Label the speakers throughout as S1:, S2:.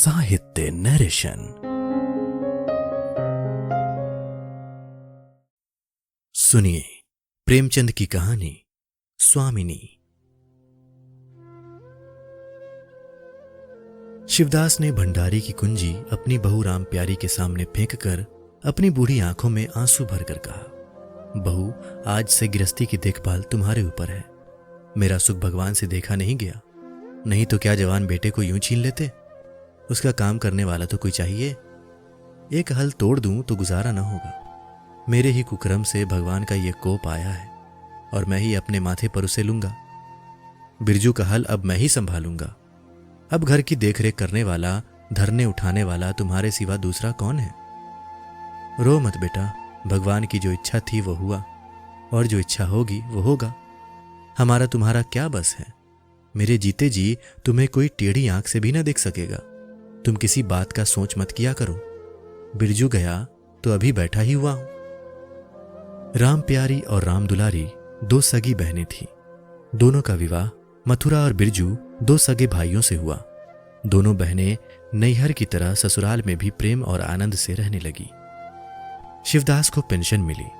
S1: साहित्य नरेशन। सुनिए प्रेमचंद की कहानी स्वामिनी। शिवदास ने भंडारी की कुंजी अपनी बहू राम प्यारी के सामने फेंककर अपनी बूढ़ी आंखों में आंसू भरकर कहा, बहू, आज से गृहस्थी की देखभाल तुम्हारे ऊपर है। मेरा सुख भगवान से देखा नहीं गया, नहीं तो क्या जवान बेटे को यूं छीन लेते। उसका काम करने वाला तो कोई चाहिए। एक हल तोड़ दूं तो गुजारा न होगा। मेरे ही कुकर्म से भगवान का ये कोप आया है और मैं ही अपने माथे पर उसे लूंगा। बिरजू का हल अब मैं ही संभालूंगा। अब घर की देखरेख करने वाला, धरने उठाने वाला तुम्हारे सिवा दूसरा कौन है। रो मत बेटा, भगवान की जो इच्छा थी वो हुआ और जो इच्छा होगी वो होगा। हमारा तुम्हारा क्या बस है। मेरे जीते जी तुम्हें कोई टेढ़ी आंख से भी ना देख सकेगा। तुम किसी बात का सोच मत किया करो। बिरजू गया तो अभी बैठा ही हुआ हूं। राम प्यारी और राम दुलारी दो सगी बहनें थीं। दोनों का विवाह मथुरा और बिरजू दो सगे भाइयों से हुआ। दोनों बहनें नैहर की तरह ससुराल में भी प्रेम और आनंद से रहने लगी। शिवदास को पेंशन मिली।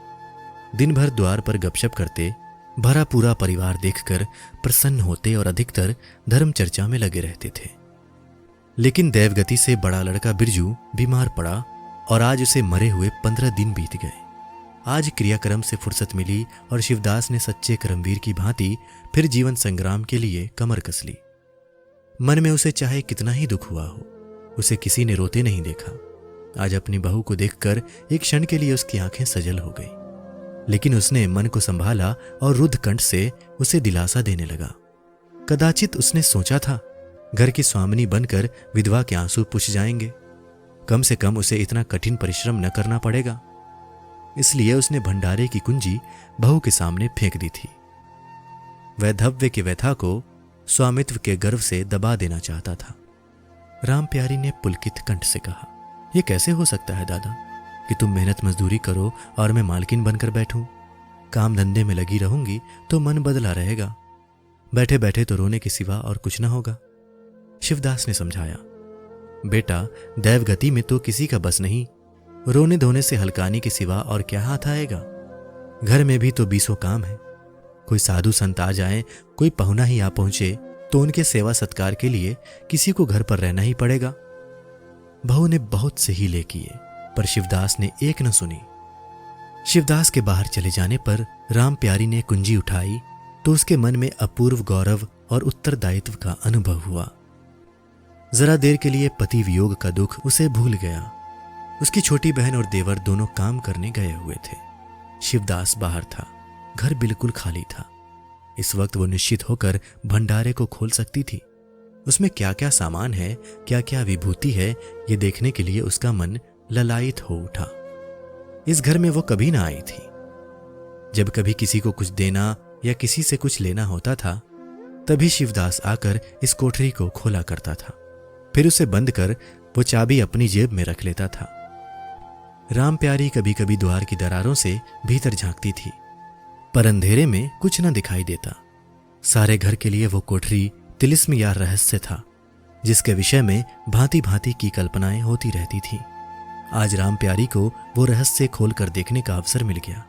S1: दिन भर द्वार पर गपशप करते भरा पूरा परिवार देखकर प्रसन्न होते और अधिकतर धर्म चर्चा में लगे रहते थे। लेकिन देवगति से बड़ा लड़का बिरजू बीमार पड़ा और आज उसे मरे हुए 15 दिन बीत गए। आज क्रियाक्रम से फुर्सत मिली और शिवदास ने सच्चे कर्मवीर की भांति फिर जीवन संग्राम के लिए कमर कस ली। मन में उसे चाहे कितना ही दुख हुआ हो, उसे किसी ने रोते नहीं देखा। आज अपनी बहू को देखकर एक क्षण के लिए उसकी आंखें सजल हो गई, लेकिन उसने मन को संभाला और रुद्ध कंठ से उसे दिलासा देने लगा। कदाचित उसने सोचा था घर की स्वामिनी बनकर विधवा के आंसू पुछ जाएंगे। कम से कम उसे इतना कठिन परिश्रम न करना पड़ेगा। इसलिए उसने भंडारे की कुंजी बहू के सामने फेंक दी थी। वैधव्य की व्यथा को स्वामित्व के गर्व से दबा देना चाहता था। राम प्यारी ने पुलकित कंठ से कहा, यह कैसे हो सकता है दादा कि तुम मेहनत मजदूरी करो और मैं मालकिन बनकर बैठूं। काम धंधे में लगी रहूंगी तो मन बदला रहेगा। बैठे बैठे तो रोने के सिवा और कुछ न होगा। शिवदास ने समझाया, बेटा, दैवगति में तो किसी का बस नहीं। रोने धोने से हलकानी के सिवा और क्या हाथ आएगा। घर में भी तो 20 काम है। कोई साधु संत आ जाए, कोई पहुना ही आ पहुंचे तो उनके सेवा सत्कार के लिए किसी को घर पर रहना ही पड़ेगा। बहू ने बहुत से हीले किए पर शिवदास ने एक न सुनी। शिवदास के बाहर चले जाने पर राम प्यारी ने कुंजी उठाई तो उसके मन में अपूर्व गौरव और उत्तरदायित्व का अनुभव हुआ। जरा देर के लिए पति वियोग का दुख उसे भूल गया। उसकी छोटी बहन और देवर दोनों काम करने गए हुए थे। शिवदास बाहर था। घर बिल्कुल खाली था। इस वक्त वो निश्चित होकर भंडारे को खोल सकती थी। उसमें क्या क्या सामान है, क्या क्या विभूति है, ये देखने के लिए उसका मन ललायित हो उठा। इस घर में वो कभी ना आई थी। जब कभी किसी को कुछ देना या किसी से कुछ लेना होता था तभी शिवदास आकर इस कोठरी को खोला करता था। फिर उसे बंद कर वो चाबी अपनी जेब में रख लेता था। राम प्यारी कभी कभी द्वार की दरारों से भीतर झांकती थी, पर अंधेरे में कुछ न दिखाई देता। सारे घर के लिए वो कोठरी तिलिस्म या रहस्य था, जिसके विषय में भांति भांति की कल्पनाएं होती रहती थी। आज राम प्यारी को वो रहस्य खोल कर देखने का अवसर मिल गया।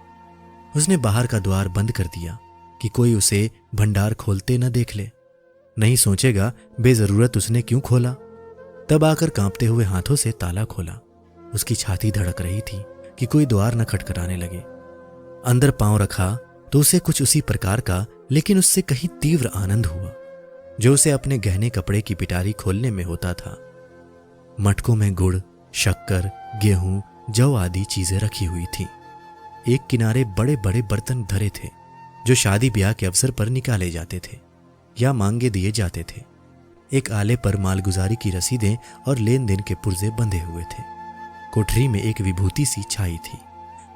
S1: उसने बाहर का द्वार बंद कर दिया कि कोई उसे भंडार खोलते न देख ले। नहीं सोचेगा बेजरूरत उसने क्यों खोला। तब आकर कांपते हुए हाथों से ताला खोला। उसकी छाती धड़क रही थी कि कोई द्वार न खटखटाने लगे। अंदर पांव रखा तो उसे कुछ उसी प्रकार का, लेकिन उससे कहीं तीव्र आनंद हुआ जो उसे अपने गहने कपड़े की पिटारी खोलने में होता था। मटकों में गुड़, शक्कर, गेहूं, जौ आदि चीजें रखी हुई थी। एक किनारे बड़े बड़े बर्तन धरे थे जो शादी ब्याह के अवसर पर निकाले जाते थे या मांगे दिए जाते थे। एक आले पर मालगुजारी की रसीदें और लेन देन के पुर्जे बंधे हुए थे। कोठरी में एक विभूति सी छाई थी,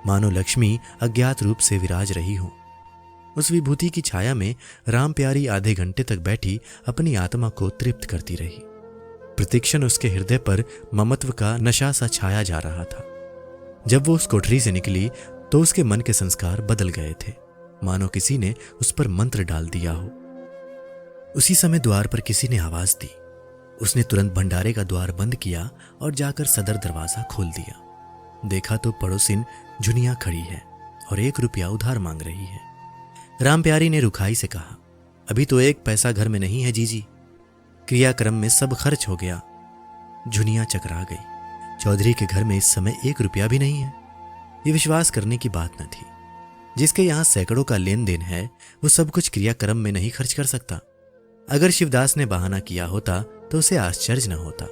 S1: मानो लक्ष्मी अज्ञात रूप से विराज रही हो। उस विभूति की छाया में राम प्यारी आधे घंटे तक बैठी अपनी आत्मा को तृप्त करती रही। प्रतिक्षण उसके हृदय पर ममत्व का नशा सा छाया जा रहा था। जब वो उस कोठरी से निकली तो उसके मन के संस्कार बदल गए थे, मानो किसी ने उस पर मंत्र डाल दिया हो। उसी समय द्वार पर किसी ने आवाज दी, उसने तुरंत भंडारे का द्वार बंद किया और जाकर सदर दरवाजा खोल दिया। देखा तो पड़ोसिन झुनिया खड़ी है और 1 रुपया उधार मांग रही है। राम प्यारी ने रुखाई से कहा, अभी तो 1 पैसा घर में नहीं है जीजी, क्रियाक्रम में सब खर्च हो गया। झुनिया चकरा गई। चौधरी के घर में इस समय 1 रुपया भी नहीं है। ये विश्वास करने की बात न थी। जिसके यहां सैकड़ों का लेन देन है वो सब कुछ क्रियाक्रम में नहीं खर्च कर सकता। अगर शिवदास ने बहाना किया होता तो उसे आश्चर्य न होता।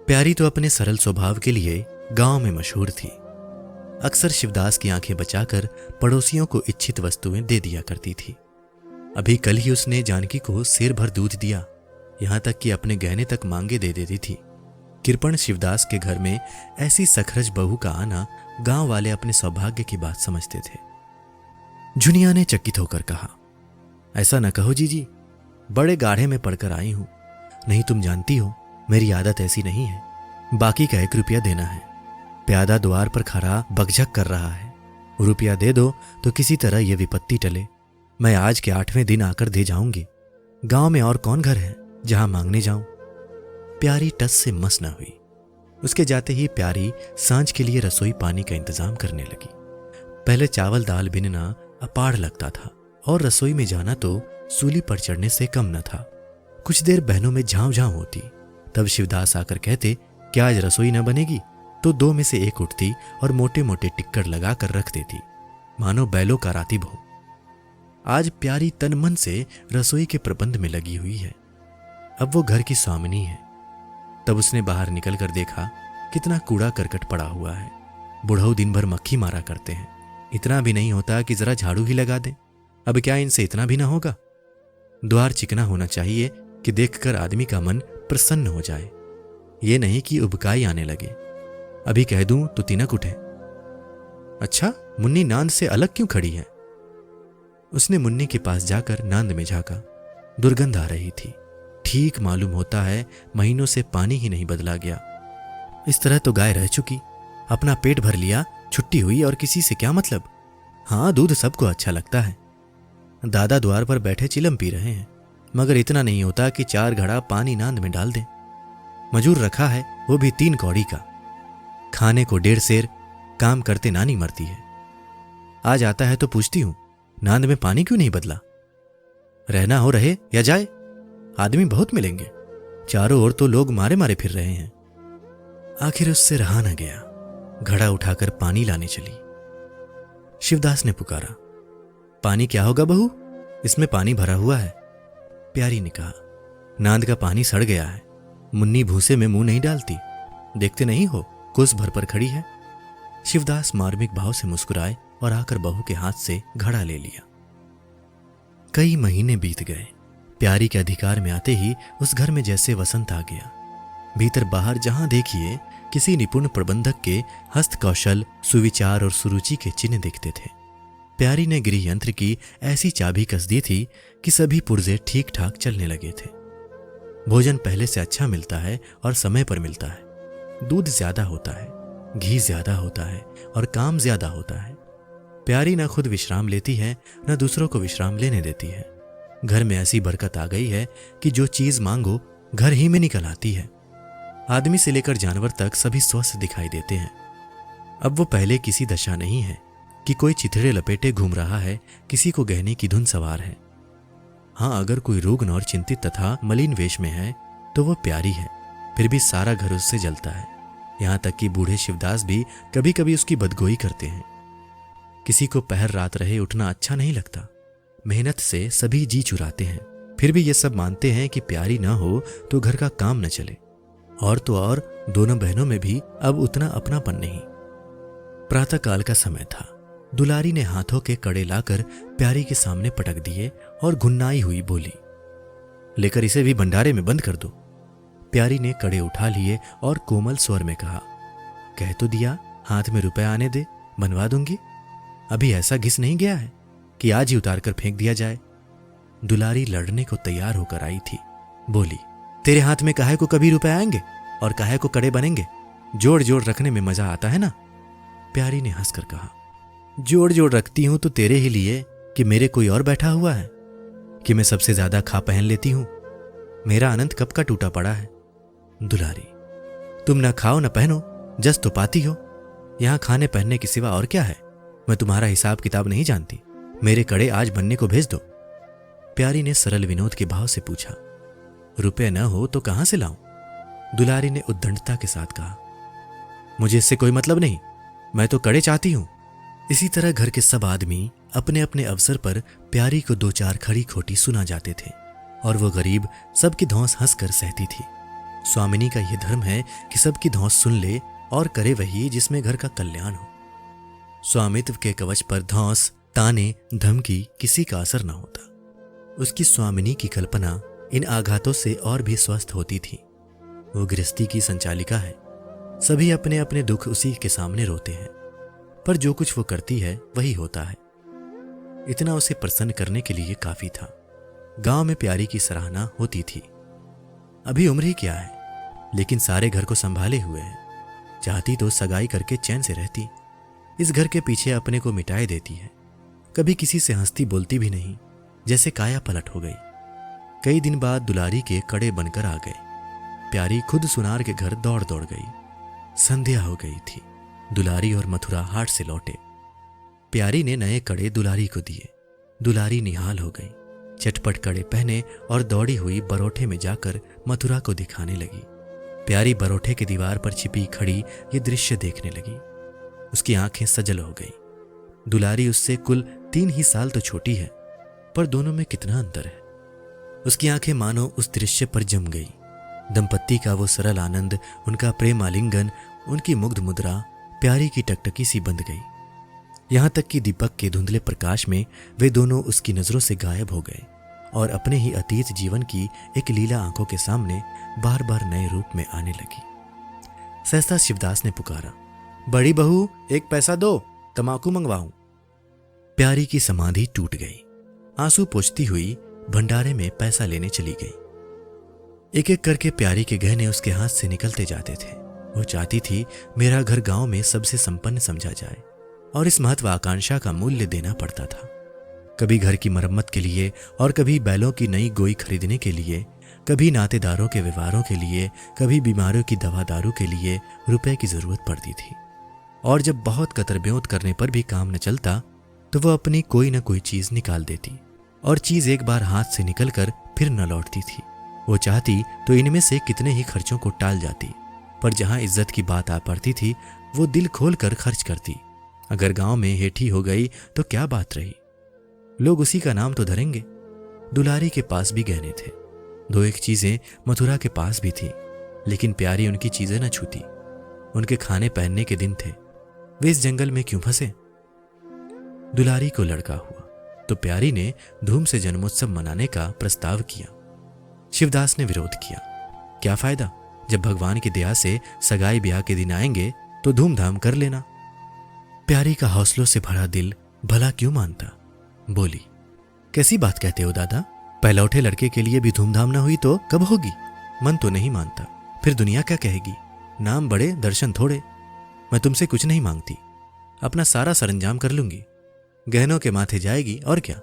S1: प्यारी तो अपने सरल स्वभाव के लिए गांव में मशहूर थी। अक्सर शिवदास की आंखें बचाकर पड़ोसियों को इच्छित वस्तुएं दे दिया करती थी। अभी कल ही उसने जानकी को सिर भर दूध दिया, यहां तक कि अपने गहने तक मांगे दे देती थी। कृपण शिवदास के घर में ऐसी सखरज बहू का आना गांव वाले अपने सौभाग्य की बात समझते थे। झुनिया ने चकित होकर कहा, ऐसा न कहो जीजी, बड़े गाढ़े में पड़कर आई हूं। नहीं तुम जानती हो मेरी आदत ऐसी नहीं है। बाकी का 1 रुपया देना है। प्यादा द्वार पर खड़ा बकझक कर रहा है। रुपया दे दो तो किसी तरह यह विपत्ति टले। मैं आज के 8वें दिन आकर दे जाऊंगी। गांव में और कौन घर है जहां मांगने जाऊं। प्यारी टस से मस न हुई। उसके जाते ही प्यारी सांझ के लिए रसोई पानी का इंतजाम करने लगी। पहले चावल दाल बिनना अपार लगता था और रसोई में जाना तो सूली पर चढ़ने से कम न था। कुछ देर बहनों में झांव झांव होती, तब शिवदास आकर कहते, क्या आज रसोई न बनेगी? तो 2 में से 1 उठती और मोटे मोटे टिक्कर लगाकर रख देती, मानो बैलों का रातिब हो। आज प्यारी तन मन से रसोई के प्रबंध में लगी हुई है। अब वो घर की स्वामिनी है। तब उसने बाहर निकलकर देखा कितना कूड़ा करकट पड़ा हुआ है। बुढ़ऊ दिन भर मक्खी मारा करते हैं, इतना भी नहीं होता कि जरा झाड़ू ही लगा दें। अब क्या इनसे इतना भी ना होगा? द्वार चिकना होना चाहिए कि देखकर आदमी का मन प्रसन्न हो जाए, ये नहीं कि उबकाई आने लगे। अभी कह दूं तो तिनक उठे। अच्छा, मुन्नी नांद से अलग क्यों खड़ी है? उसने मुन्नी के पास जाकर नांद में झांका। दुर्गंध आ रही थी। ठीक मालूम होता है महीनों से पानी ही नहीं बदला गया। इस तरह तो गाय रह चुकी, अपना पेट भर लिया, छुट्टी हुई और किसी से क्या मतलब। हाँ, दूध सबको अच्छा लगता है। दादा द्वार पर बैठे चिलम पी रहे हैं, मगर इतना नहीं होता कि 4 घड़ा पानी नांद में डाल दें। मजूर रखा है, वो भी 3 कौड़ी का। खाने को 1.5 सेर, काम करते नानी मरती है। आज आता है तो पूछती हूं, नांद में पानी क्यों नहीं बदला? रहना हो रहे या जाए, आदमी बहुत मिलेंगे। चारों ओर तो लोग मारे मारे फिर रहे हैं। आखिर उससे रहा न गया, घड़ा उठाकर पानी लाने चली। शिवदास ने पुकारा, पानी क्या होगा बहू, इसमें पानी भरा हुआ है। प्यारी ने कहा, नांद का पानी सड़ गया है। मुन्नी भूसे में मुंह नहीं डालती, देखते नहीं हो कुस भर पर खड़ी है। शिवदास मार्मिक भाव से मुस्कुराए और आकर बहू के हाथ से घड़ा ले लिया। कई महीने बीत गए। प्यारी के अधिकार में आते ही उस घर में जैसे वसंत आ गया। भीतर बाहर जहां देखिए किसी निपुण प्रबंधक के हस्त कौशल, सुविचार और सुरुचि के चिन्ह दिखते थे। प्यारी ने गृह यंत्र की ऐसी चाबी कस दी थी कि सभी पुर्जे ठीक ठाक चलने लगे थे। भोजन पहले से अच्छा मिलता है और समय पर मिलता है। दूध ज्यादा होता है, घी ज्यादा होता है और काम ज्यादा होता है। प्यारी न खुद विश्राम लेती है न दूसरों को विश्राम लेने देती है। घर में ऐसी बरकत आ गई है कि जो चीज मांगो घर ही में निकल आती है। आदमी से लेकर जानवर तक सभी स्वस्थ दिखाई देते हैं। अब वो पहले किसी दशा नहीं है कि कोई चिथड़े लपेटे घूम रहा है, किसी को गहने की धुन सवार है। हाँ, अगर कोई रुग्ण और चिंतित तथा मलिन वेश में है तो वो प्यारी है, फिर भी सारा घर उससे जलता है। यहां तक कि बूढ़े शिवदास भी कभी कभी उसकी बदगोई करते हैं। किसी को पहर रात रहे उठना अच्छा नहीं लगता। मेहनत से सभी जी चुराते हैं, फिर भी ये सब मानते हैं कि प्यारी ना हो तो घर का काम न चले। और तो और दोनों बहनों में भी अब उतना अपनापन नहीं। प्रातःकाल का समय था। दुलारी ने हाथों के कड़े लाकर प्यारी के सामने पटक दिए और घुन्नाई हुई बोली, लेकर इसे भी भंडारे में बंद कर दो। प्यारी ने कड़े उठा लिए और कोमल स्वर में कहा, कह तो दिया हाथ में रुपए आने दे, बनवा दूंगी। अभी ऐसा घिस नहीं गया है कि आज ही उतार कर फेंक दिया जाए। दुलारी लड़ने को तैयार होकर आई थी। बोली, तेरे हाथ में काहे को कभी रुपए आएंगे और काहे को कड़े बनेंगे? जोड़ जोड़ रखने में मजा आता है ना। प्यारी ने हंसकर कहा, जोड़ जोड़ रखती हूं तो तेरे ही लिए कि मेरे कोई और बैठा हुआ है, कि मैं सबसे ज्यादा खा पहन लेती हूं। मेरा अनंत कब का टूटा पड़ा है, दुलारी, तुम न खाओ न पहनो, जस तो पाती हो। यहां खाने पहनने के सिवा और क्या है? मैं तुम्हारा हिसाब किताब नहीं जानती। मेरे कड़े आज बनने को भेज दो। प्यारी ने सरल विनोद के भाव से पूछा। रुपए न हो तो कहां से लाऊं? दुलारी ने उद्दंडता के साथ कहा। मुझे इससे कोई मतलब नहीं, मैं तो कड़े चाहती हूं। इसी तरह घर के सब आदमी अपने अपने अवसर पर प्यारी को दो चार खड़ी खोटी सुना जाते थे और वो गरीब सबकी धौंस हंसकर सहती थी। स्वामिनी का यह धर्म है कि सबकी धौंस सुन ले और करे वही जिसमें घर का कल्याण हो। स्वामित्व के कवच पर धौंस, ताने, धमकी किसी का असर न होता। उसकी स्वामिनी की कल्पना इन आघातों से और भी स्वस्थ होती थी। वो गृहस्थी की संचालिका है, सभी अपने अपने दुख उसी के सामने रोते हैं, पर जो कुछ वो करती है वही होता है। इतना उसे प्रसन्न करने के लिए काफी था। गांव में प्यारी की सराहना होती थी। अभी उम्र ही क्या है, लेकिन सारे घर को संभाले हुए है। चाहती तो सगाई करके चैन से रहती। इस घर के पीछे अपने को मिटाए देती है। कभी किसी से हंसती बोलती भी नहीं, जैसे काया पलट हो गई। कई दिन बाद दुलारी के कड़े बनकर आ गए। प्यारी खुद सुनार के घर दौड़ दौड़ गई। संध्या हो गई थी। दुलारी और मथुरा हाट से लौटे। प्यारी ने नए कड़े दुलारी को दिए। दुलारी निहाल हो गई। चटपट कड़े पहने और दौड़ी हुई बरोठे में जाकर मथुरा को दिखाने लगी। प्यारी बरोठे की दीवार पर छिपी खड़ी ये दृश्य देखने लगी। उसकी आंखें सजल हो गई। दुलारी उससे कुल 3 ही साल तो छोटी है, पर दोनों में कितना अंतर है। उसकी आंखें मानो उस दृश्य पर जम गई। दंपत्ति का वो सरल आनंद, उनका प्रेम आलिंगन, उनकी मुग्ध मुद्रा प्यारी की टकटकी सी बंध गई। यहां तक कि दीपक के धुंधले प्रकाश में वे दोनों उसकी नजरों से गायब हो गए और अपने ही अतीत जीवन की एक लीला आंखों के सामने बार बार नए रूप में आने लगी। सहसा शिवदास ने पुकारा, बड़ी बहू, एक पैसा दो, तमाकू मंगवाऊं। प्यारी की समाधि टूट गई। आंसू पोंछती हुई भंडारे में पैसा लेने चली गई। एक एक करके प्यारी के गहने उसके हाथ से निकलते जाते थे। वो चाहती थी मेरा घर गांव में सबसे संपन्न समझा जाए और इस महत्वाकांक्षा का मूल्य देना पड़ता था। कभी घर की मरम्मत के लिए और कभी बैलों की नई गोई खरीदने के लिए, कभी नातेदारों के व्यवहारों के लिए, कभी बीमारियों की दवा दारू के लिए रुपए की जरूरत पड़ती थी। और जब बहुत कतरब्योत करने पर भी काम न चलता तो वह अपनी कोई न कोई चीज निकाल देती और चीज एक बार हाथ से निकलकर फिर न लौटती थी। वो चाहती तो इनमें से कितने ही खर्चों को टाल जाती, पर जहां इज्जत की बात आ पड़ती थी वो दिल खोल कर खर्च करती। अगर गांव में हेठी हो गई तो क्या बात रही, लोग उसी का नाम तो धरेंगे। दुलारी के पास भी गहने थे। 2-1 चीजें मथुरा के पास भी थी, लेकिन प्यारी उनकी चीजें न छूती। उनके खाने पहनने के दिन थे, वे इस जंगल में क्यों फंसे। दुलारी को लड़का हुआ तो प्यारी ने धूम से जन्मोत्सव मनाने का प्रस्ताव किया। शिवदास ने विरोध किया। क्या फायदा, जब भगवान की दया से सगाई ब्याह के दिन आएंगे तो धूमधाम कर लेना। प्यारी का हौसलों से भरा दिल भला क्यों मानता। बोली, कैसी बात कहते हो दादा, पहलौठे लड़के के लिए भी धूमधाम ना हुई तो कब होगी। मन तो नहीं मानता, फिर दुनिया क्या कहेगी। नाम बड़े दर्शन थोड़े। मैं तुमसे कुछ नहीं मांगती, अपना सारा सरंजाम कर लूंगी, गहनों के माथे जाएगी और क्या।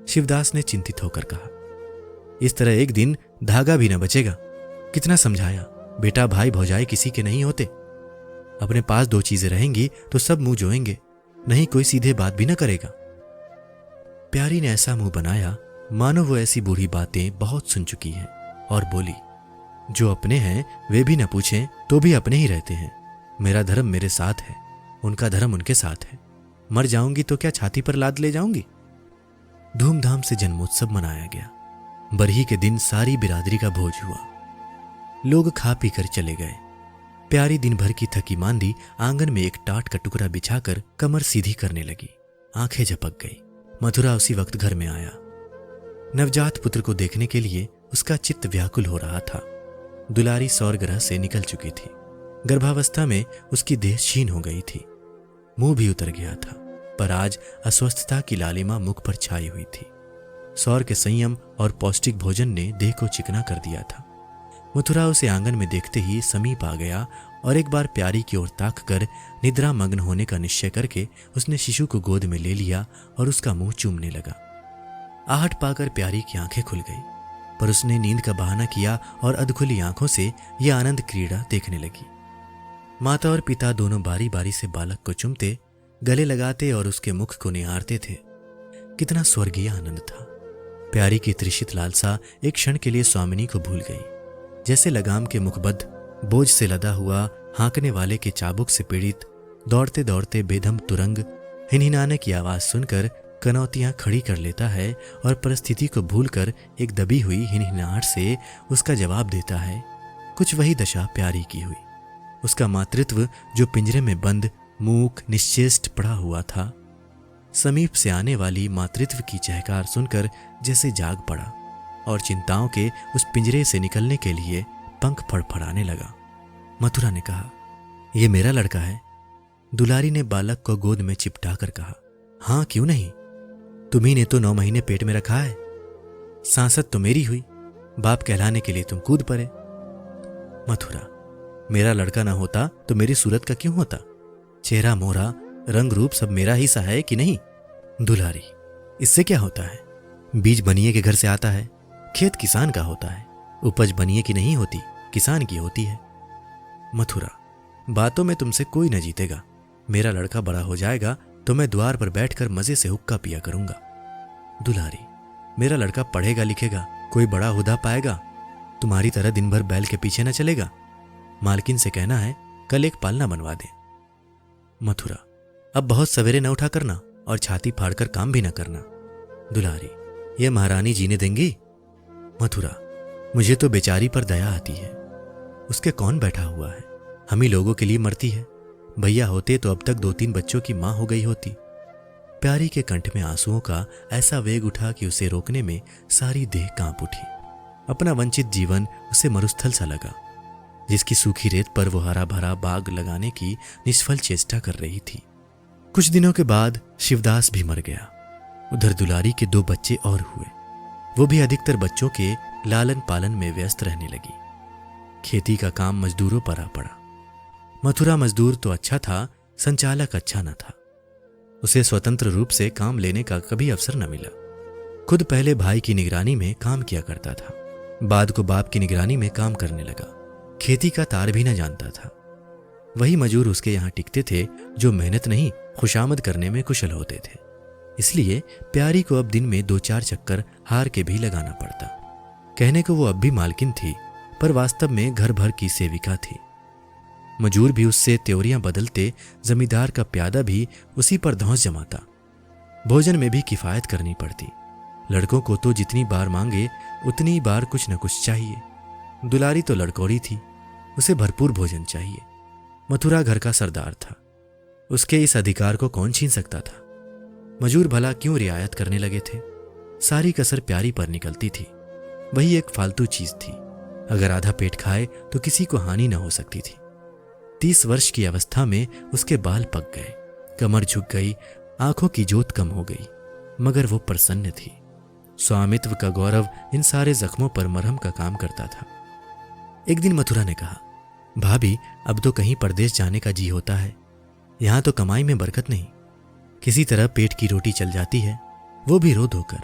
S1: शिवदास ने चिंतित होकर कहा, इस तरह एक दिन धागा भी न बचेगा। कितना समझाया, बेटा भाई भौजाई किसी के नहीं होते। अपने पास 2 चीजें रहेंगी तो सब मुंह जोएंगे, नहीं कोई सीधे बात भी न करेगा। प्यारी ने ऐसा मुंह बनाया मानो वो ऐसी बूढ़ी बातें बहुत सुन चुकी हैं और बोली, जो अपने हैं वे भी न पूछें तो भी अपने ही रहते हैं। मेरा धर्म मेरे साथ है, उनका धर्म उनके साथ है। मर जाऊंगी तो क्या छाती पर लाद ले जाऊंगी। धूमधाम से जन्मोत्सव मनाया गया। बरही के दिन सारी बिरादरी का भोज हुआ। लोग खा पी कर चले गए। प्यारी दिन भर की थकी मांदी आंगन में एक टाट का टुकड़ा बिछाकर कमर सीधी करने लगी। आंखें झपक गई। मथुरा उसी वक्त घर में आया। नवजात पुत्र को देखने के लिए उसका चित्त व्याकुल हो रहा था। दुलारी सौर ग्रह से निकल चुकी थी। गर्भावस्था में उसकी देह क्षीण हो गई थी। मुंह भी उतर गया था, पर आज अस्वस्थता की लालिमा मुख पर छाई हुई थी। सौर के संयम और पौष्टिक भोजन ने देह को चिकना कर दिया था। मथुरा उसे आंगन में देखते ही समीप आ गया और एक बार प्यारी की ओर ताक कर निद्रा मग्न होने का निश्चय करके उसने शिशु को गोद में ले लिया और उसका मुंह चूमने लगा। आहट पाकर प्यारी की आंखें खुल गई। पर उसने नींद का बहाना किया और अधखुली आंखों से यह आनंद क्रीड़ा देखने लगी। माता और पिता दोनों बारी बारी से बालक को चूमते, गले लगाते और उसके मुख को निहारते थे। कितना स्वर्गीय आनंद था। प्यारी की तृषित लालसा एक क्षण के लिए स्वामिनी को भूल गई। जैसे लगाम के मुखबद्ध बोझ से लदा हुआ हाँकने वाले के चाबुक से पीड़ित दौड़ते दौड़ते बेदम तुरंग हिनहिनाने की आवाज सुनकर कनौतियां खड़ी कर लेता है और परिस्थिति को भूलकर एक दबी हुई हिनहिनाहट से उसका जवाब देता है, कुछ वही दशा प्यारी की हुई। उसका मातृत्व जो पिंजरे में बंद मूक निश्चेष्ट पड़ा हुआ था, समीप से आने वाली मातृत्व की चहकार सुनकर जैसे जाग पड़ा और चिंताओं के उस पिंजरे से निकलने के लिए पंख फड़फड़ाने लगा। मथुरा ने कहा, यह मेरा लड़का है। दुलारी ने बालक को गोद में चिपटा कर कहा, हाँ क्यों नहीं, तुम्ही ने तो 9 महीने पेट में रखा है। सांसद तो मेरी हुई, बाप कहलाने के लिए तुम कूद पड़े। मथुरा, मेरा लड़का ना होता तो मेरी सूरत का क्यों होता? चेहरा मोहरा रंग रूप सब मेरा ही सा है कि नहीं? दुलारी, इससे क्या होता है? बीज बनिए के घर से आता है, खेत किसान का होता है, उपज बनिए की नहीं होती, किसान की होती है। मथुरा, बातों में तुमसे कोई न जीतेगा। मेरा लड़का बड़ा हो जाएगा तो मैं द्वार पर बैठकर मजे से हुक्का पिया करूंगा। दुलारी, मेरा लड़का पढ़ेगा लिखेगा, कोई बड़ा हुदा पाएगा, तुम्हारी तरह दिन भर बैल के पीछे न चलेगा। मालकिन से कहना है कल एक पालना बनवा दे। मथुरा, अब बहुत सवेरे न उठा करना और छाती फाड़कर काम भी न करना। दुलारी, ये महारानी जीने देंगी? मथुरा, मुझे तो बेचारी पर दया आती है। उसके कौन बैठा हुआ है, हम ही लोगों के लिए मरती है। भैया होते तो अब तक 2-3 बच्चों की मां हो गई होती। प्यारी के कंठ में आंसुओं का ऐसा वेग उठा कि उसे रोकने में सारी देह कांप उठी। अपना वंचित जीवन उसे मरुस्थल सा लगा, जिसकी सूखी रेत पर वो हरा भरा बाग लगाने की निष्फल चेष्टा कर रही थी। कुछ दिनों के बाद शिवदास भी मर गया। उधर दुलारी के 2 बच्चे और हुए। वो भी अधिकतर बच्चों के लालन पालन में व्यस्त रहने लगी। खेती का काम मजदूरों पर आ पड़ा। मथुरा मजदूर तो अच्छा था, संचालक अच्छा न था। उसे स्वतंत्र रूप से काम लेने का कभी अवसर न मिला। खुद पहले भाई की निगरानी में काम किया करता था, बाद को बाप की निगरानी में काम करने लगा। खेती का तार भी न जानता था। वही मजूर उसके यहाँ टिकते थे जो मेहनत नहीं खुशामद करने में कुशल होते थे। इसलिए प्यारी को अब दिन में 2-4 चक्कर हार के भी लगाना पड़ता। कहने को वो अब भी मालकिन थी, पर वास्तव में घर भर की सेविका थी। मजूर भी उससे त्योरियां बदलते, जमींदार का प्यादा भी उसी पर धौंस जमाता। भोजन में भी किफायत करनी पड़ती। लड़कों को तो जितनी बार मांगे उतनी बार कुछ न कुछ चाहिए। दुलारी तो लड़कोरी थी, उसे भरपूर भोजन चाहिए। मथुरा घर का सरदार था, उसके इस अधिकार को कौन छीन सकता था? मजूर भला क्यों रियायत करने लगे थे? सारी कसर प्यारी पर निकलती थी। वही एक फालतू चीज थी, अगर आधा पेट खाए तो किसी को हानि न हो सकती थी। 30 वर्ष की अवस्था में उसके बाल पक गए, कमर झुक गई, आंखों की जोत कम हो गई, मगर वो प्रसन्न थी। स्वामित्व का गौरव इन सारे जख्मों पर मरहम का काम करता था। एक दिन मथुरा ने कहा, भाभी अब तो कहीं परदेश जाने का जी होता है। यहां तो कमाई में बरकत नहीं, किसी तरह पेट की रोटी चल जाती है, वो भी रो धोकर।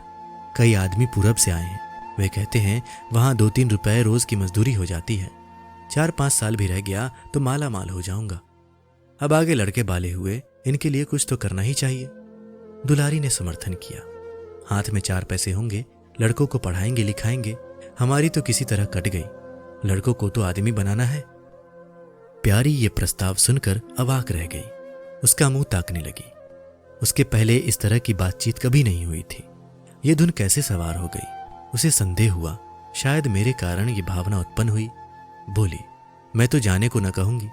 S1: कई आदमी पूरब से आए हैं, वे कहते हैं वहां 2-3 रुपए रोज की मजदूरी हो जाती है। 4-5 साल भी रह गया तो माला माल हो जाऊंगा। अब आगे लड़के बाले हुए, इनके लिए कुछ तो करना ही चाहिए। दुलारी ने समर्थन किया। हाथ में 4 पैसे होंगे, लड़कों को पढ़ाएंगे लिखाएंगे, हमारी तो किसी तरह कट गई, लड़कों को तो आदमी बनाना है। प्यारी ये प्रस्ताव सुनकर अवाक रह गई, उसका मुंह ताकने लगी। उसके पहले इस तरह की बातचीत कभी नहीं हुई थी। ये धुन कैसे सवार हो गई? उसे संदेह हुआ, शायद मेरे कारण ये भावना उत्पन्न हुई। बोली, मैं तो जाने को न कहूंगी,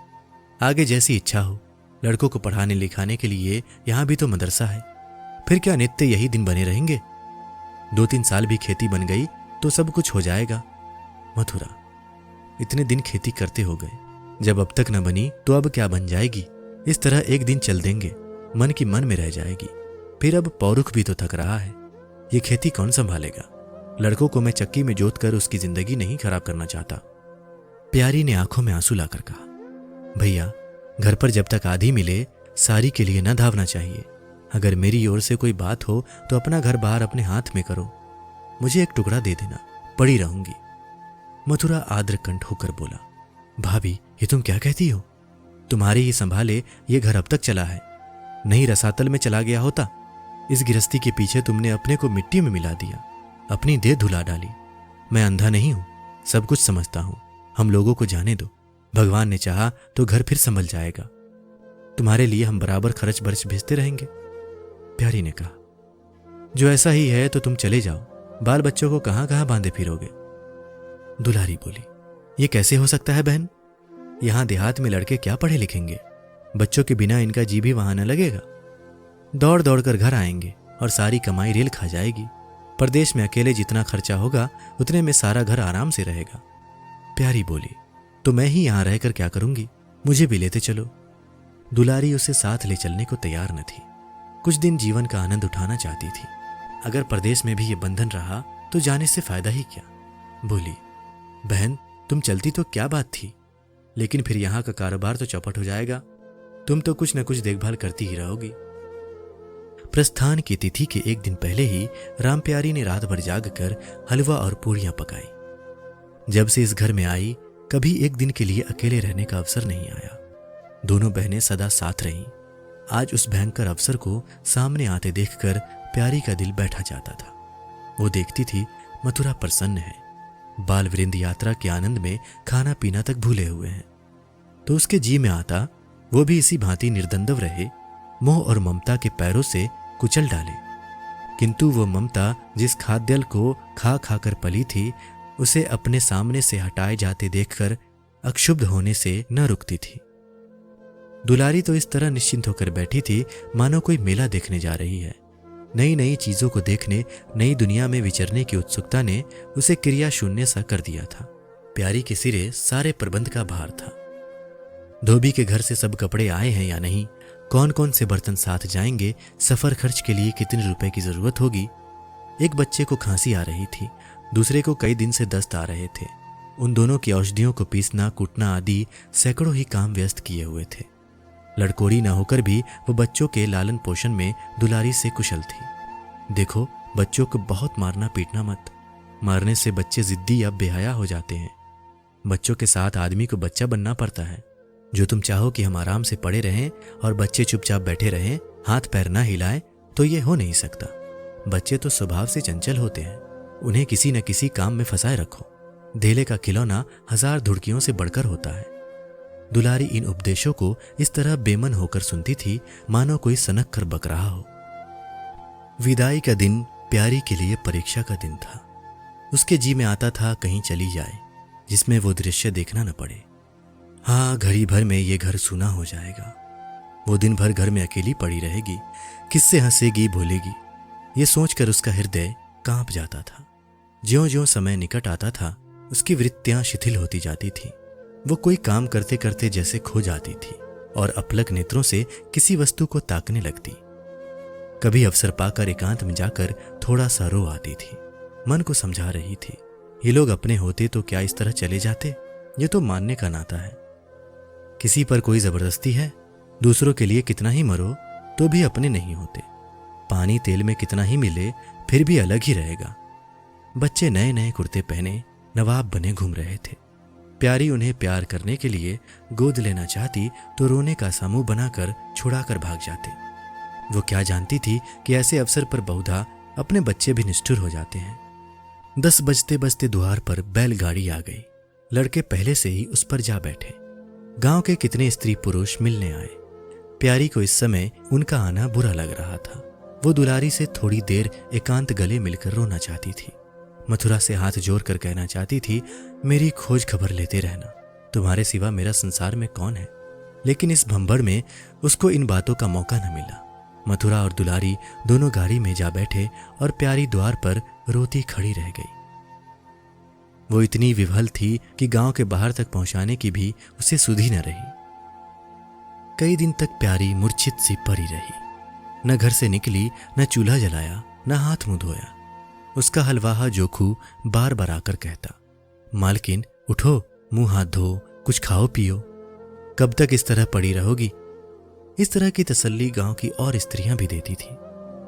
S1: आगे जैसी इच्छा हो। लड़कों को पढ़ाने लिखाने के लिए यहां भी तो मदरसा है, फिर क्या नित्य यही दिन बने रहेंगे? 2-3 साल भी खेती बन गई तो सब कुछ हो जाएगा। मथुरा, इतने दिन खेती करते हो गए, जब अब तक न बनी तो अब क्या बन जाएगी? इस तरह एक दिन चल देंगे, मन की मन में रह जाएगी। फिर अब पौरुख भी तो थक रहा है, ये खेती कौन संभालेगा? लड़कों को मैं चक्की में जोत कर उसकी जिंदगी नहीं खराब करना चाहता। प्यारी ने आंखों में आंसू लाकर कहा, भैया घर पर जब तक आधी मिले सारी के लिए न धावना चाहिए। अगर मेरी ओर से कोई बात हो तो अपना घर बाहर अपने हाथ में करो। मुझे एक टुकड़ा दे देना, पड़ी रहूंगी। मथुरा आद्रकंठ होकर बोला, भाभी ये तुम क्या कहती हो? तुम्हारे ही संभाले ये घर अब तक चला है, नहीं रसातल में चला गया होता। इस गृहस्थी के पीछे तुमने अपने को मिट्टी में मिला दिया, अपनी देह धुला डाली। मैं अंधा नहीं हूं, सब कुछ समझता हूं। हम लोगों को जाने दो, भगवान ने चाहा तो घर फिर संभल जाएगा। तुम्हारे लिए हम बराबर खर्च बर्च भेजते रहेंगे। प्यारी ने कहा, जो ऐसा ही है तो तुम चले जाओ, बाल बच्चों को कहां कहां बांधे फिरोगे? दुलारी बोली, ये कैसे हो सकता है बहन? यहां देहात में लड़के क्या पढ़े लिखेंगे? बच्चों के बिना इनका जी भी वहां न लगेगा। दौड़ दौड़ कर घर आएंगे और सारी कमाई रेल खा जाएगी। परदेश में अकेले जितना खर्चा होगा उतने में सारा घर आराम से रहेगा। प्यारी बोली, तो मैं ही यहां रहकर क्या करूंगी? मुझे भी लेते चलो। दुलारी उसे साथ ले चलने को तैयार न थी। कुछ दिन जीवन का आनंद उठाना चाहती थी। अगर परदेश में भी ये बंधन रहा तो जाने से फायदा ही क्या? बोली, बहन तुम चलती तो क्या बात थी, लेकिन फिर यहां का कारोबार तो चौपट हो जाएगा। तुम तो कुछ न कुछ देखभाल करती ही रहोगी। प्रस्थान की तिथि के एक दिन पहले ही रामप्यारी ने रात भर जाग कर हलवा और पूड़ियां पकाई। जब से इस घर में आई, कभी एक दिन के लिए अकेले रहने का अवसर नहीं आया। दोनों बहनें सदा साथ रहीं। आज उस भयंकर अवसर को सामने आते देखकर प्यारी का दिल बैठा जाता था। वो देखती थी मथुरा प्रसन्न है, बाल वृंद यात्रा के आनंद में खाना पीना तक भूले हुए हैं। तो उसके जी में आता वो भी इसी भांति निर्दंदव रहे, मोह और ममता के पैरों से कुचल डाले। किंतु वो ममता जिस खाद्यल को खा खाकर पली थी, उसे अपने सामने से हटाए जाते देखकर अक्षुब्ध होने से न रुकती थी। दुलारी तो इस तरह निश्चिंत होकर बैठी थी मानो कोई मेला देखने जा रही है। नई नई चीजों को देखने, नई दुनिया में विचरने की उत्सुकता ने उसे क्रिया शून्य सा कर दिया था। प्यारी के सिरे सारे प्रबंध का भार था। धोबी के घर से सब कपड़े आए हैं या नहीं, कौन कौन से बर्तन साथ जाएंगे, सफर खर्च के लिए कितने रुपए की जरूरत होगी। एक बच्चे को खांसी आ रही थी, दूसरे को कई दिन से दस्त आ रहे थे। उन दोनों की औषधियों को पीसना, कूटना आदि सैकड़ों ही काम व्यस्त किए हुए थे। लड़कोड़ी न होकर भी वो बच्चों के लालन पोषण में दुलारी से कुशल थी। देखो, बच्चों को बहुत मारना पीटना मत, मारने से बच्चे जिद्दी या बेहया हो जाते हैं। बच्चों के साथ आदमी को बच्चा बनना पड़ता है। जो तुम चाहो कि हम आराम से पड़े रहें और बच्चे चुपचाप बैठे रहें, हाथ पैर ना हिलाएं, तो ये हो नहीं सकता। बच्चे तो स्वभाव से चंचल होते हैं, उन्हें किसी न किसी काम में फंसाए रखो। धेले का खिलौना 1000 धुड़कियों से बढ़कर होता है। दुलारी इन उपदेशों को इस तरह बेमन होकर सुनती थी मानो कोई सनक कर बक रहा हो। विदाई का दिन प्यारी के लिए परीक्षा का दिन था। उसके जी में आता था कहीं चली जाए जिसमें वो दृश्य देखना न पड़े। हाँ, घड़ी भर में ये घर सूना हो जाएगा। वो दिन भर घर में अकेली पड़ी रहेगी, किससे हंसेगी, भूलेगी। ये सोचकर उसका हृदय कांप जाता था। ज्यों-ज्यों समय निकट आता था, उसकी वृत्तियां शिथिल होती जाती थी। वो कोई काम करते करते जैसे खो जाती थी और अपलक नेत्रों से किसी वस्तु को ताकने लगती। कभी अवसर पाकर एकांत में जाकर थोड़ा सा रो आती थी। मन को समझा रही थी, ये लोग अपने होते तो क्या इस तरह चले जाते? ये तो मानने का नाता है। किसी पर कोई जबरदस्ती है? दूसरों के लिए कितना ही मरो तो भी अपने नहीं होते। पानी तेल में कितना ही मिले फिर भी अलग ही रहेगा। बच्चे नए नए कुर्ते पहने नवाब बने घूम रहे थे। प्यारी उन्हें प्यार करने के लिए गोद लेना चाहती तो रोने का समूह बनाकर छुड़ाकर भाग जाते। वो क्या जानती थी कि ऐसे अवसर पर बहुधा अपने बच्चे भी निष्ठुर हो जाते हैं। 10 बजते बजते द्वार पर बैलगाड़ी आ गई। लड़के पहले से ही उस पर जा बैठे। गांव के कितने स्त्री पुरुष मिलने आए। प्यारी को इस समय उनका आना बुरा लग रहा था। वो दुलारी से थोड़ी देर एकांत गले मिलकर रोना चाहती थी। मथुरा से हाथ जोड़कर कहना चाहती थी, मेरी खोज खबर लेते रहना, तुम्हारे सिवा मेरा संसार में कौन है। लेकिन इस भंबड़ में उसको इन बातों का मौका न मिला। मथुरा और दुलारी दोनों गाड़ी में जा बैठे और प्यारी द्वार पर रोती खड़ी रह गई। वो इतनी विह्वल थी कि गांव के बाहर तक पहुंचाने की भी उसे सुधि न रही। कई दिन तक प्यारी मूर्छित सी पड़ी रही। न घर से निकली, न चूल्हा जलाया, न हाथ मुंह धोया। उसका हलवाहा जोखू बार बार आकर कहता, मालकिन उठो, मुंह हाथ धो, कुछ खाओ पियो। कब तक इस तरह पड़ी रहोगी? इस तरह की तसल्ली गांव की और स्त्रियां भी देती थी,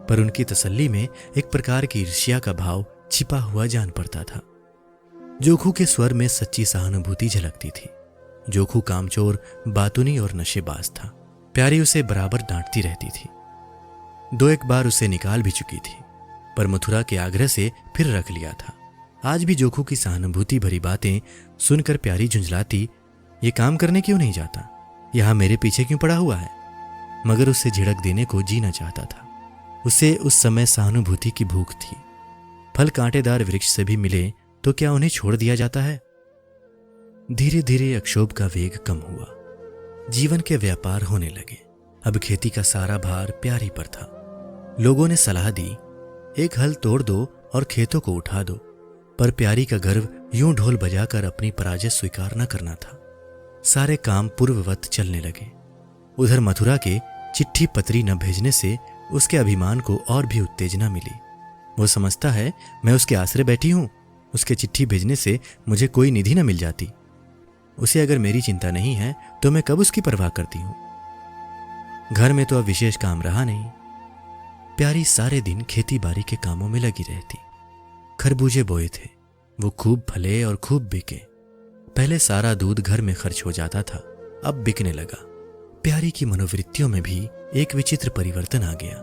S1: पर उनकी तसल्ली में एक प्रकार की ईर्ष्या का भाव छिपा हुआ जान पड़ता था। जोखू के स्वर में सच्ची सहानुभूति झलकती थी। जोखू कामचोर, बातूनी और नशेबाज था। प्यारी उसे बराबर डांटती रहती थी। 2-1 बार उसे निकाल भी चुकी थी, पर मथुरा के आग्रह से फिर रख लिया था। आज भी जोखू की सहानुभूति भरी बातें सुनकर प्यारी झुंझलाती, ये काम करने क्यों नहीं जाता, यहां मेरे पीछे क्यों पड़ा हुआ है। मगर उससे झिड़क देने को जी न चाहता था। उसे उस समय सहानुभूति की भूख थी। फल कांटेदार वृक्ष से भी मिले तो क्या उन्हें छोड़ दिया जाता है। धीरे धीरे अक्षोभ का वेग कम हुआ। जीवन के व्यापार होने लगे। अब खेती का सारा भार प्यारी पर था। लोगों ने सलाह दी, एक हल तोड़ दो और खेतों को उठा दो, पर प्यारी का गर्व यूं ढोल बजाकर अपनी पराजय स्वीकार न करना था। सारे काम पूर्ववत चलने लगे। उधर मथुरा के चिट्ठी पत्री न भेजने से उसके अभिमान को और भी उत्तेजना मिली। वो समझता है मैं उसके आसरे बैठी हूं, उसके चिट्ठी भेजने से मुझे कोई निधि न मिल जाती। उसे अगर मेरी चिंता नहीं है तो मैं कब उसकी परवाह करती हूं। घर में तो अब विशेष काम रहा नहीं। प्यारी सारे दिन खेती बाड़ी के कामों में लगी रहती। खरबूजे बोए थे, वो खूब फले और खूब बिके। पहले सारा दूध घर में खर्च हो जाता था, अब बिकने लगा। प्यारी की मनोवृत्तियों में भी एक विचित्र परिवर्तन आ गया।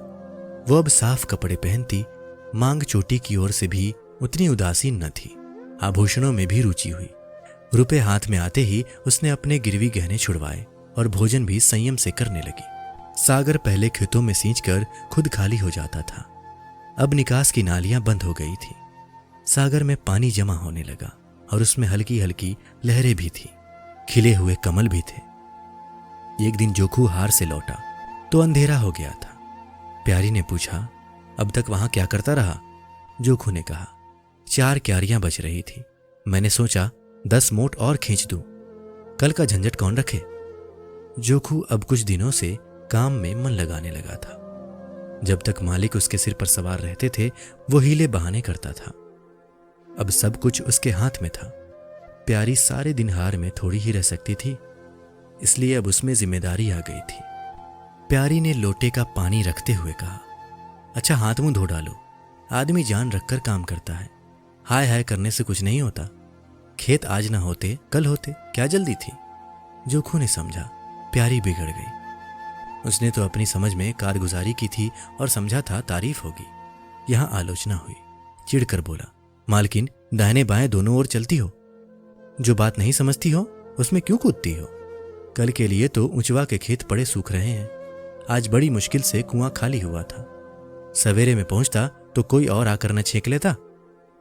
S1: वो अब साफ कपड़े पहनती, मांग चोटी की ओर से भी उतनी उदासीन न थी। आभूषणों में भी रुचि हुई। रुपए हाथ में आते ही उसने अपने गिरवी गहने छुड़वाए और भोजन भी संयम से करने लगी। सागर पहले खेतों में सींचकर खुद खाली हो जाता था, अब निकास की नालियां बंद हो गई थी। सागर में पानी जमा होने लगा और उसमें हल्की हल्की लहरें भी थी। खिले हुए कमल भी थे। एक दिन जोखू हार से लौटा तो अंधेरा हो गया था। प्यारी ने पूछा, अब तक वहां क्या करता रहा? जोखू ने कहा, 4 क्यारियां बच रही थी। मैंने सोचा 10 मोट और खींच दूं, कल का झंझट कौन रखे। जोखू अब कुछ दिनों से काम में मन लगाने लगा था। जब तक मालिक उसके सिर पर सवार रहते थे वो हीले बहाने करता था। अब सब कुछ उसके हाथ में था। प्यारी सारे दिन हार में थोड़ी ही रह सकती थी, इसलिए अब उसमें जिम्मेदारी आ गई थी। प्यारी ने लोटे का पानी रखते हुए कहा, अच्छा हाथ मुंह धो डालो, आदमी जान रखकर काम करता है। हाय हाय करने से कुछ नहीं होता। खेत आज ना होते कल होते, क्या जल्दी थी। जोखू ने समझा प्यारी बिगड़ गई। उसने तो अपनी समझ में कारगुजारी की थी और समझा था तारीफ होगी। यहां आलोचना हुई। चिढ़कर बोला, मालकिन दाहिने बाएं दोनों ओर चलती हो, जो बात नहीं समझती हो उसमें क्यों कूदती हो। कल के लिए तो ऊंचवा के खेत पड़े सूख रहे हैं। आज बड़ी मुश्किल से कुआं खाली हुआ था। सवेरे में पहुंचता तो कोई और आकर न छेक लेता,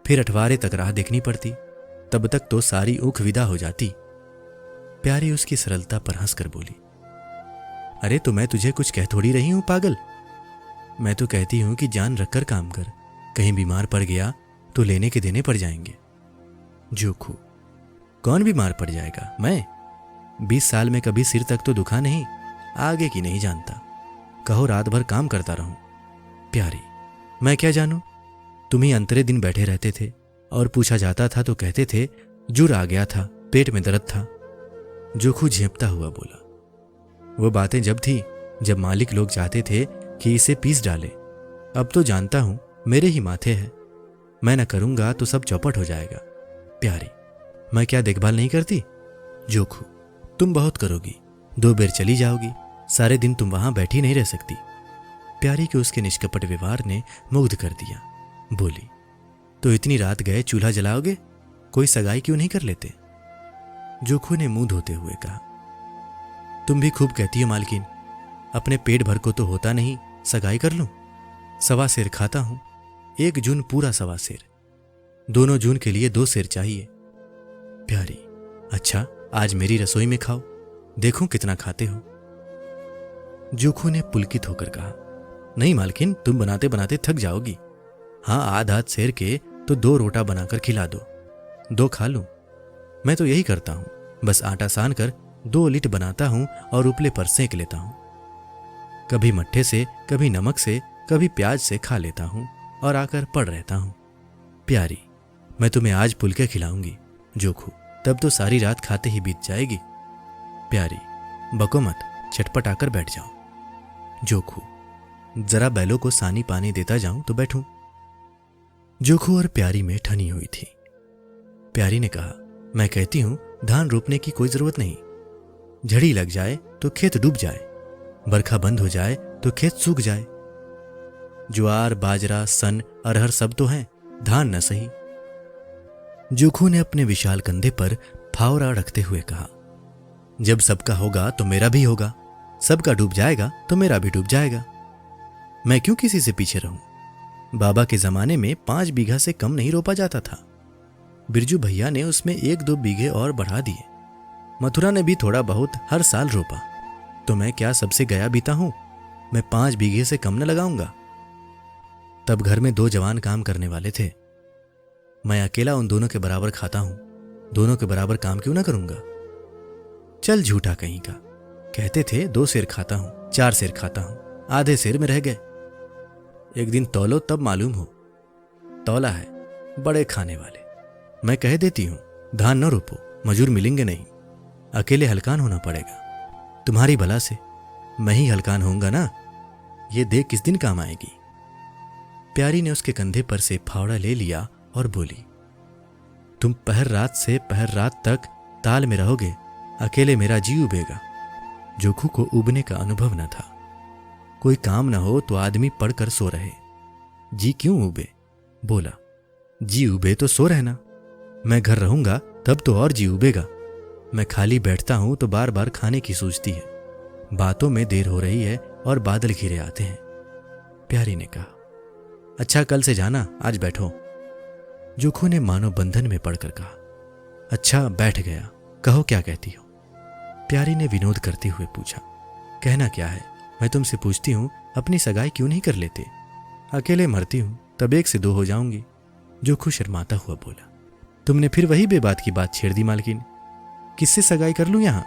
S1: फिर अठवारे तक राह देखनी पड़ती, तब तक तो सारी ऊख विदा हो जाती। प्यारी उसकी सरलता पर हंसकर बोली, अरे तो मैं तुझे कुछ कह थोड़ी रही हूं पागल। मैं तो कहती हूं कि जान रखकर काम कर, कहीं बीमार पड़ गया तो लेने के देने पड़ जाएंगे। जोखू, कौन बीमार पड़ जाएगा? मैं 20 साल में कभी सिर तक तो दुखा नहीं, आगे की नहीं जानता। कहो रात भर काम करता रहूं। प्यारी, मैं क्या जानूं, तुम ही अंतरे दिन बैठे रहते थे और पूछा जाता था तो कहते थे जुर आ गया था, पेट में दर्द था। जोखू झेंपता हुआ बोला, वो बातें जब थी जब मालिक लोग चाहते थे कि इसे पीस डाले। अब तो जानता हूं मेरे ही माथे है, मैं न करूंगा तो सब चौपट हो जाएगा। प्यारी, मैं क्या देखभाल नहीं करती? जोखू, तुम बहुत करोगी, 2 बेर चली जाओगी, सारे दिन तुम वहां बैठी नहीं रह सकती। प्यारी के उसके निष्कपट व्यवहार ने मुग्ध कर दिया। बोली, तो इतनी रात गए चूल्हा जलाओगे, कोई सगाई क्यों नहीं कर लेते? जोखू ने मुंह धोते हुए कहा, तुम भी खूब कहती हो मालकिन, अपने पेट भर को तो होता नहीं, सगाई कर लूं। 1.25 सेर खाता हूं, 1 जून पूरा 1.25 सेर, दोनों जून के लिए 2 सेर चाहिए। प्यारी, अच्छा आज मेरी रसोई में खाओ, देखूं कितना खाते हो। जोखू ने पुलकित होकर कहा, नहीं मालकिन, तुम बनाते बनाते थक जाओगी। हाँ, आध सेर के तो 2 रोटा बनाकर खिला दो, 2 खा लूं। मैं तो यही करता हूं, बस आटा सान कर 2 लिट बनाता हूं और उपले पर सेंक लेता हूं। कभी मट्ठे से, कभी नमक से, कभी प्याज से खा लेता हूं और आकर पड़ रहता हूं। प्यारी, मैं तुम्हें आज पुलके खिलाऊंगी। जोखू, तब तो सारी रात खाते ही बीत जाएगी। प्यारी, बको मत, छटपट आकर बैठ जाओ। जोखू, जरा बैलों को सानी पानी देता जाऊं तो बैठूं। जोखू और प्यारी में ठनी हुई थी। प्यारी ने कहा, मैं कहती हूं धान रोपने की कोई जरूरत नहीं। झड़ी लग जाए तो खेत डूब जाए, बरखा बंद हो जाए तो खेत सूख जाए। ज्वार, बाजरा, सन, अरहर सब तो हैं, धान न सही। जोखू ने अपने विशाल कंधे पर फावड़ा रखते हुए कहा, जब सबका होगा तो मेरा भी होगा, सबका डूब जाएगा तो मेरा भी डूब जाएगा। मैं क्यों किसी से पीछे रहूं? बाबा के जमाने में 5 बीघा से कम नहीं रोपा जाता था। बिरजू भैया ने उसमें 1-2 बीघे और बढ़ा दिए। मथुरा ने भी थोड़ा बहुत हर साल रोपा। तो मैं क्या सबसे गया बीता हूं? मैं 5 बीघे से कम न लगाऊंगा। तब घर में 2 जवान काम करने वाले थे। मैं अकेला उन दोनों के बराबर खाता हूं, दोनों के बराबर काम क्यों ना करूंगा? चल झूठा कहीं का। कहते थे 2 सेर खाता हूं, 4 सेर खाता हूं, आधे सेर में रह गए। एक दिन तौलो तब मालूम हो। तौला है, बड़े खाने वाले। मैं कह देती हूं धान न रोपो, मजूर मिलेंगे नहीं, अकेले हलकान होना पड़ेगा। तुम्हारी भला से मैं ही हलकान होऊंगा ना, ये देख किस दिन काम आएगी। प्यारी ने उसके कंधे पर से फावड़ा ले लिया और बोली, तुम पहर रात से पहर रात तक ताल में रहोगे, अकेले मेरा जी उबेगा। जोखू को उबने का अनुभव न था। कोई काम न हो तो आदमी पड़कर सो रहे, जी क्यों उबे? बोला, जी उबे तो सो रहना। मैं घर रहूंगा तब तो और जी उबेगा। मैं खाली बैठता हूं तो बार बार खाने की सूझती है। बातों में देर हो रही है और बादल घिरे आते हैं। प्यारी ने कहा, अच्छा कल से जाना, आज बैठो। जोखू ने मानो बंधन में पड़कर कहा, अच्छा बैठ गया, कहो क्या कहती हो? प्यारी ने विनोद करते हुए पूछा, कहना क्या है? मैं तुमसे पूछती हूं अपनी सगाई क्यों नहीं कर लेते? अकेले मरती हूं तब 1 से 2 हो जाऊंगी। जोखू शर्माता हुआ बोला, तुमने फिर वही बेबात की बात छेड़ दी मालकिन। किससे सगाई कर लूं यहां?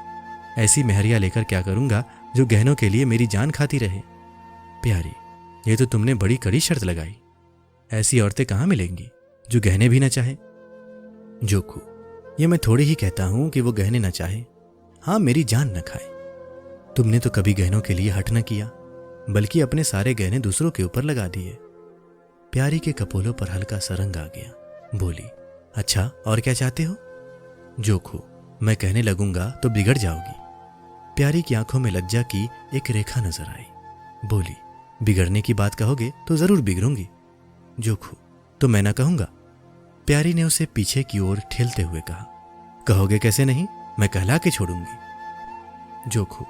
S1: ऐसी मेहरिया लेकर क्या करूंगा जो गहनों के लिए मेरी जान खाती रहे? प्यारी, ये तो तुमने बड़ी कड़ी शर्त लगाई। ऐसी औरतें कहां मिलेंगी जो गहने भी न चाहे? जोखू, ये मैं थोड़ी ही कहता हूं कि वो गहने न चाहे, हाँ मेरी जान न खाए। तुमने तो कभी गहनों के लिए हट न किया, बल्कि अपने सारे गहने दूसरों के ऊपर लगा दिए। प्यारी के कपोलों पर हल्का सा रंग आ गया। बोली, अच्छा और क्या चाहते हो? जोखू, मैं कहने लगूंगा तो बिगड़ जाओगी। प्यारी की आंखों में लज्जा की एक रेखा नजर आई। बोली, बिगड़ने की बात कहोगे तो जरूर बिगड़ूंगी। जोखू, तो मैं ना कहूंगा? प्यारी ने उसे पीछे की ओर ठेलते हुए कहा, कहोगे कैसे नहीं, मैं कहला के छोड़ूंगी। जोखू,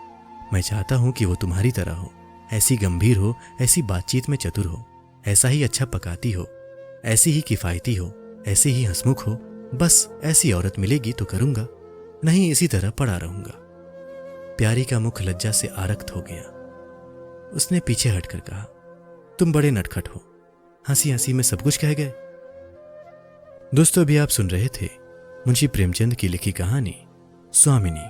S1: मैं चाहता हूं कि वो तुम्हारी तरह हो, ऐसी गंभीर हो, ऐसी बातचीत में चतुर हो, ऐसा ही अच्छा पकाती हो, ऐसी ही किफायती हो, ऐसी ही हंसमुख हो। बस ऐसी औरत मिलेगी तो करूंगा, नहीं इसी तरह पड़ा रहूंगा। प्यारी का मुख लज्जा से आरक्त हो गया। उसने पीछे हटकर कहा, तुम बड़े नटखट हो, हंसी हंसी में सब कुछ कह गए। दोस्तों, अभी आप सुन रहे थे मुंशी प्रेमचंद की लिखी कहानी स्वामिनी।